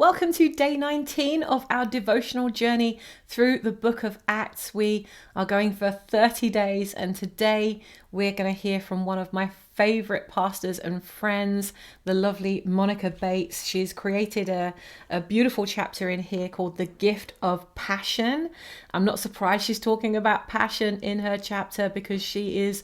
Welcome to day 19 of our devotional journey through the book of Acts. We are going for 30 days, and today we're going to hear from one of my favorite pastors and friends, the lovely Monica Bates. She's created a beautiful chapter in here called The Gift of Passion. I'm not surprised she's talking about passion in her chapter because she is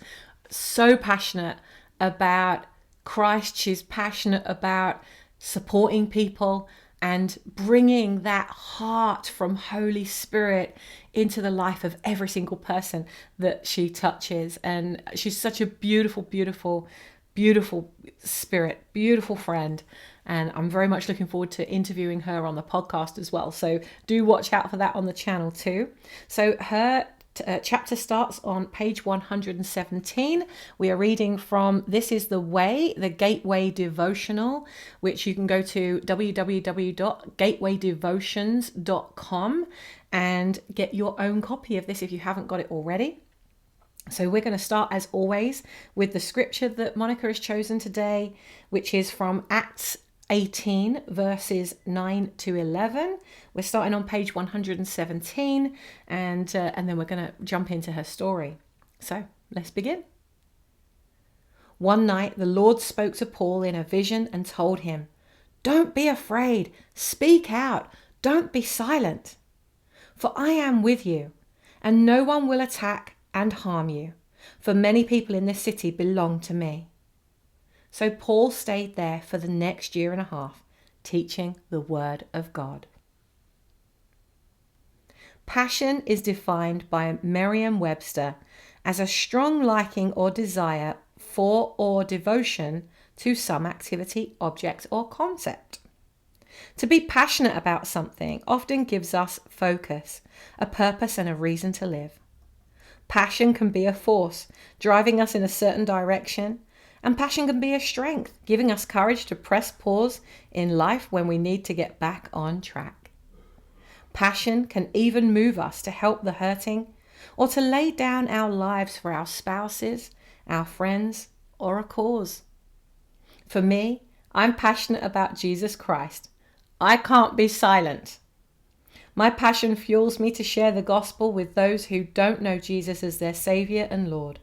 so passionate about Christ. She's passionate about supporting people and bringing that heart from Holy Spirit into the life of every single person that she touches. And she's such a beautiful, beautiful, beautiful spirit, beautiful friend. And I'm very much looking forward to interviewing her on the podcast as well. So do watch out for that on the channel too. So her chapter starts on page 117. We are reading from This Is the Way, the Gateway Devotional, which you can go to www.gatewaydevotions.com and get your own copy of this if you haven't got it already. So we're going to start, as always, with the scripture that Monica has chosen today, which is from Acts 18 verses 9 to 11. We're starting on page 117 and then we're going to jump into her story. So let's begin. One night the Lord spoke to Paul in a vision and told him, "Don't be afraid, speak out, don't be silent. For I am with you, and no one will attack and harm you, for many people in this city belong to me." So Paul stayed there for the next year and a half, teaching the word of God. Passion is defined by Merriam-Webster as a strong liking or desire for or devotion to some activity, object, or concept. To be passionate about something often gives us focus, a purpose, and a reason to live. Passion can be a force, driving us in a certain direction, and passion can be a strength, giving us courage to press pause in life when we need to get back on track. Passion can even move us to help the hurting or to lay down our lives for our spouses, our friends, or a cause. For me, I'm passionate about Jesus Christ. I can't be silent. My passion fuels me to share the gospel with those who don't know Jesus as their Savior and Lord.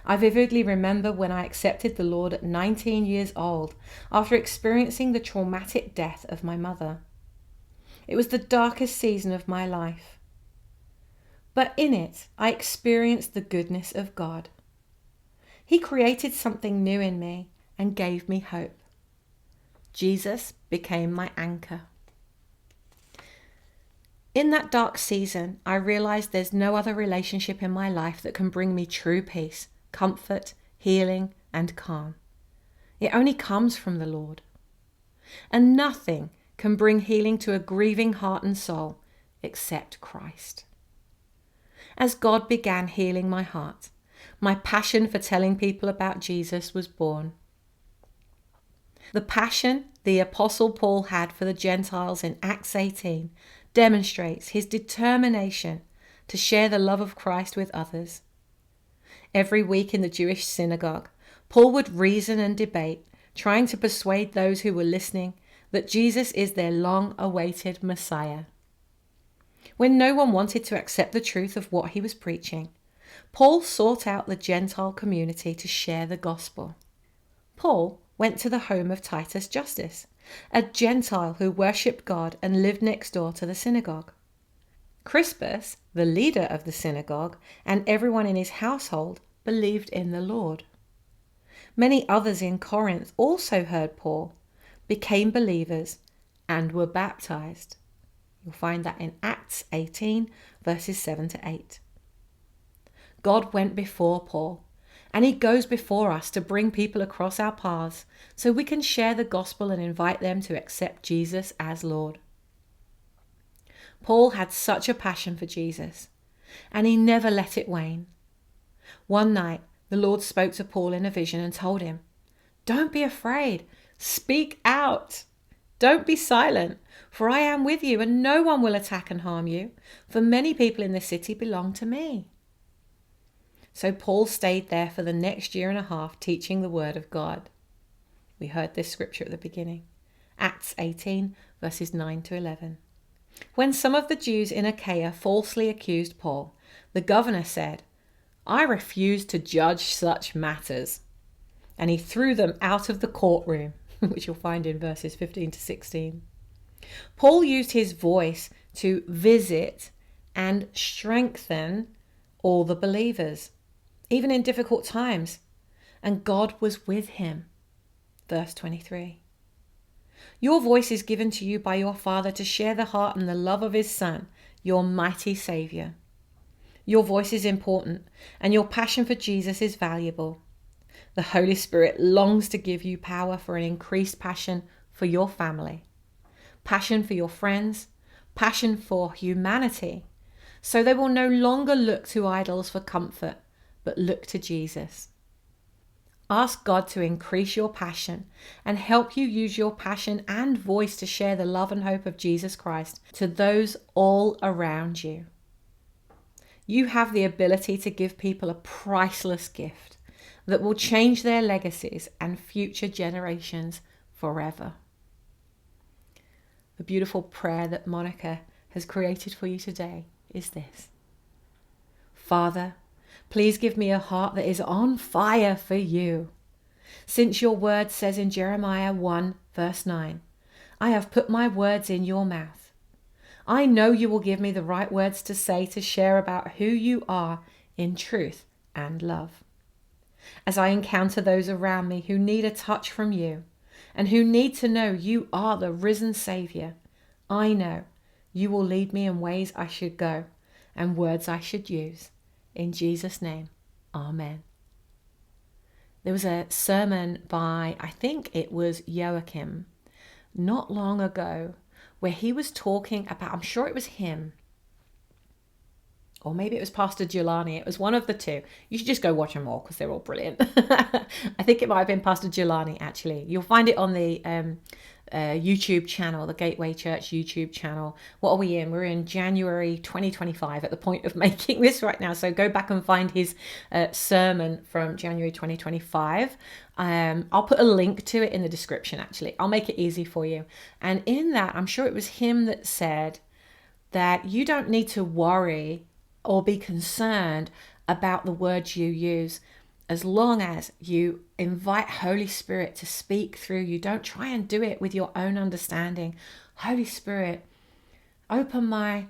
I vividly remember when I accepted the Lord at 19 years old after experiencing the traumatic death of my mother. It was the darkest season of my life. But in it, I experienced the goodness of God. He created something new in me and gave me hope. Jesus became my anchor. In that dark season, I realized there's no other relationship in my life that can bring me true peace, comfort, healing, and calm. It only comes from the Lord. And nothing can bring healing to a grieving heart and soul except Christ. As God began healing my heart, my passion for telling people about Jesus was born. The passion the Apostle Paul had for the Gentiles in Acts 18 demonstrates his determination to share the love of Christ with others. Every week in the Jewish synagogue, Paul would reason and debate, trying to persuade those who were listening that Jesus is their long-awaited Messiah. When no one wanted to accept the truth of what he was preaching, Paul sought out the Gentile community to share the gospel. Paul went to the home of Titus Justus, a Gentile who worshipped God and lived next door to the synagogue. Crispus, the leader of the synagogue, and everyone in his household believed in the Lord. Many others in Corinth also heard Paul, became believers, and were baptized. You'll find that in Acts 18, verses 7 to 8. God went before Paul, and he goes before us to bring people across our paths so we can share the gospel and invite them to accept Jesus as Lord. Paul had such a passion for Jesus, and he never let it wane. One night, the Lord spoke to Paul in a vision and told him, "Don't be afraid, speak out. Don't be silent, for I am with you, and no one will attack and harm you, for many people in this city belong to me." So Paul stayed there for the next year and a half teaching the word of God. We heard this scripture at the beginning. Acts 18, verses 9 to 11. When some of the Jews in Achaia falsely accused Paul, the governor said, "I refuse to judge such matters." And he threw them out of the courtroom, which you'll find in verses 15 to 16. Paul used his voice to visit and strengthen all the believers, even in difficult times, and God was with him. Verse 23. Your voice is given to you by your Father to share the heart and the love of his Son, your mighty Saviour. Your voice is important, and your passion for Jesus is valuable. The Holy Spirit longs to give you power for an increased passion for your family, passion for your friends, passion for humanity, so they will no longer look to idols for comfort, but look to Jesus. Ask God to increase your passion and help you use your passion and voice to share the love and hope of Jesus Christ to those all around you. You have the ability to give people a priceless gift that will change their legacies and future generations forever. The beautiful prayer that Monica has created for you today is this: Father, please give me a heart that is on fire for you. Since your word says in Jeremiah 1 verse 9, I have put my words in your mouth. I know you will give me the right words to say to share about who you are in truth and love. As I encounter those around me who need a touch from you and who need to know you are the risen Saviour, I know you will lead me in ways I should go and words I should use. In Jesus' name, Amen. There was a sermon by, I think it was Joachim, not long ago, where he was talking about, I'm sure it was him, or maybe it was Pastor Giuliani. It was one of the two. You should just go watch them all because they're all brilliant. I think it might have been Pastor Giuliani, actually. You'll find it on the YouTube channel, the Gateway Church YouTube channel. What are we in? We're in January 2025 at the point of making this right now. So go back and find his sermon from January 2025. I'll put a link to it in the description, actually. I'll make it easy for you. And in that, I'm sure it was him that said that you don't need to worry or be concerned about the words you use, as long as you invite Holy Spirit to speak through you. Don't try and do it with your own understanding. Holy Spirit, open my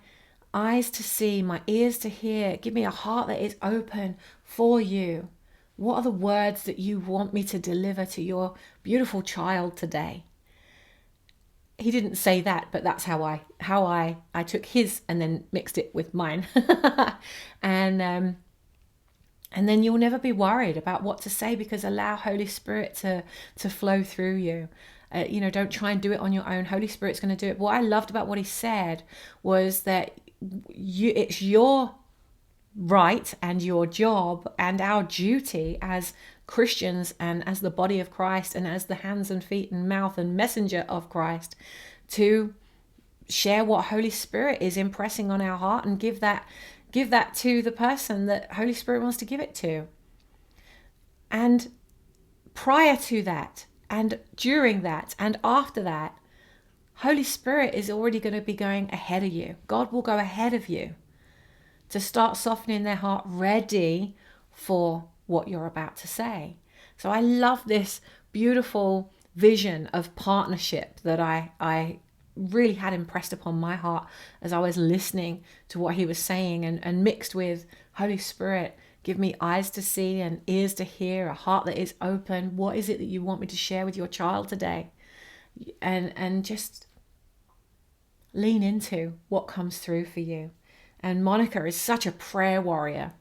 eyes to see, my ears to hear. Give me a heart that is open for you. What are the words that you want me to deliver to your beautiful child today? He didn't say that, but that's how I took his and then mixed it with mine. And then you'll never be worried about what to say, because allow Holy Spirit to flow through you. Don't try and do it on your own. Holy Spirit's going to do it. What I loved about what he said was that it's your right and your job and our duty as Christians and as the body of Christ and as the hands and feet and mouth and messenger of Christ to share what Holy Spirit is impressing on our heart and give that to the person that Holy Spirit wants to give it to. And prior to that and during that and after that, Holy Spirit is already going to be going ahead of you. God will go ahead of you to start softening their heart, ready for what you're about to say. So I love this beautiful vision of partnership that I really had impressed upon my heart as I was listening to what he was saying, and mixed with Holy Spirit, give me eyes to see and ears to hear, a heart that is open. What is it that you want me to share with your child today? And just lean into what comes through for you. And Monica is such a prayer warrior.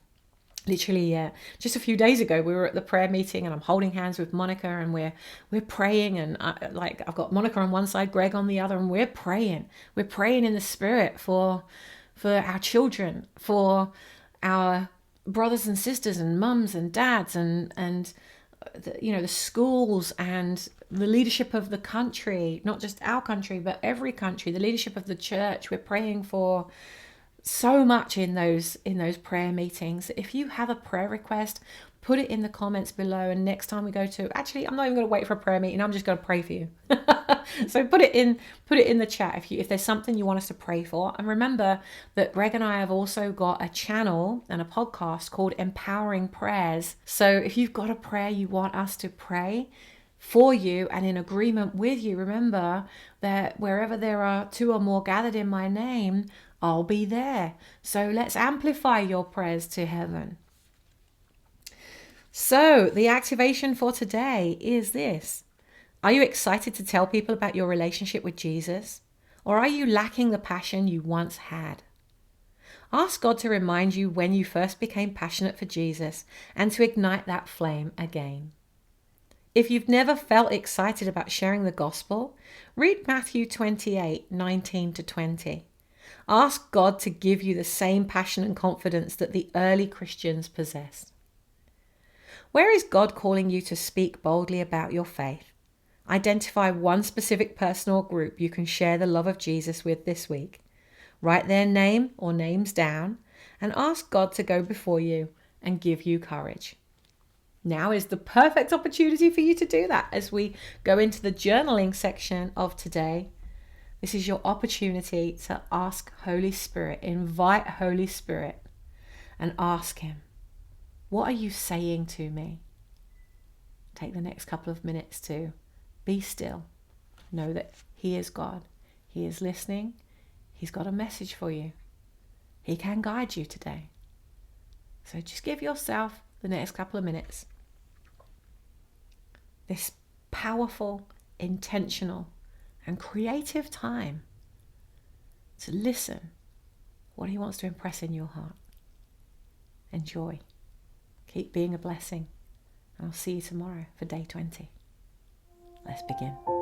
Literally, just a few days ago, we were at the prayer meeting, and I'm holding hands with Monica, and we're praying, and I've got Monica on one side, Greg on the other, and we're praying. We're praying in the Spirit for our children, for our brothers and sisters, and mums and dads, and the schools, and the leadership of the country, not just our country, but every country, the leadership of the church. We're praying for so much in those prayer meetings. If you have a prayer request, put it in the comments below. And next time we go to, actually, I'm not even going to wait for a prayer meeting. I'm just going to pray for you. So put it in the chat if there's something you want us to pray for. And remember that Greg and I have also got a channel and a podcast called Empowering Prayers. So if you've got a prayer you want us to pray for you and in agreement with you, remember that wherever there are two or more gathered in my name, I'll be there. So let's amplify your prayers to heaven. So the activation for today is this. Are you excited to tell people about your relationship with Jesus? Or are you lacking the passion you once had? Ask God to remind you when you first became passionate for Jesus and to ignite that flame again. If you've never felt excited about sharing the gospel, read Matthew 28:19-20. Ask God to give you the same passion and confidence that the early Christians possessed. Where is God calling you to speak boldly about your faith? Identify one specific person or group you can share the love of Jesus with this week. Write their name or names down and ask God to go before you and give you courage. Now is the perfect opportunity for you to do that as we go into the journaling section of today. This is your opportunity to ask Holy Spirit, invite Holy Spirit and ask him, what are you saying to me? Take the next couple of minutes to be still. Know that he is God. He is listening. He's got a message for you. He can guide you today. So just give yourself the next couple of minutes. This powerful, intentional, and creative time to listen what he wants to impress in your heart. Enjoy. Keep being a blessing. And I'll see you tomorrow for day 20. Let's begin.